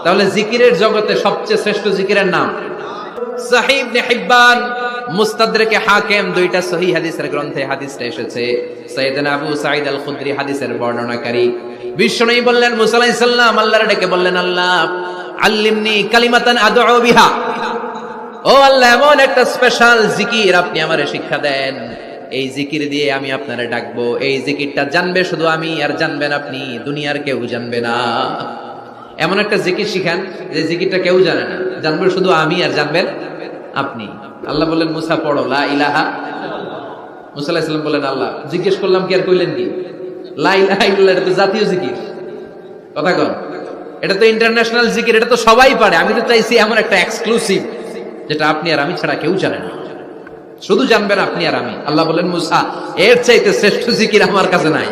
তাহলে জিকিরের জগতে সবচেয়ে শ্রেষ্ঠ জিকিরের নাম সহিহ ইবনে হিব্বান, মুস্তাদরাকে হাকিম, দুইটা সহিহ হাদিসের গ্রন্থে হাদিসটা এসেছে। সাইয়েদনা আবু সাঈদ আল খুদরি হাদিসের বর্ণনাকারী। বিশ্বনবী বললেন, মুসা আলাইহিস সালাম আল্লাহর ডেকে বললেন, আল্লাহ আল্লিমনি কালিমাতান আদউ বিহা, ও আল্লাহ এমন একটা স্পেশাল জিকির আপনি আমারে শিক্ষা দেন, এই জিকির দিয়ে আমি আপনারে ডাকবো, এই জিকিরটা জানবে শুধু আমি আর জানবেন আপনি, দুনিয়ার কেউ জানবে না। এমন একটা জিকির শিখান যে জিকিরটা কেউ জানে না, জানবে শুধু আমি আর জানবেন আপনি। আল্লাহ বললেন, মুসা পড়ো লা ইলাহা। মুসা আলাইহিস সালাম বললেন, আল্লাহ জিজ্ঞেস করলাম কি আর কইলেন কি? লা ইলাহা ইল্লাল্লাহ এটা তো জাতীয় জিকির, কথা কন, এটা তো ইন্টারন্যাশনাল জিকির, এটা তো সবাই পারে। আমি তো চাইছি এমন একটা এক্সক্লুসিভ যেটা আপনি আর আমি ছাড়া কেউ জানে না, শুধু জানবেন আপনি আর আমি। আল্লাহ বললেন, মুসা এর চাইতে শ্রেষ্ঠ জিকির আমার কাছে নাই।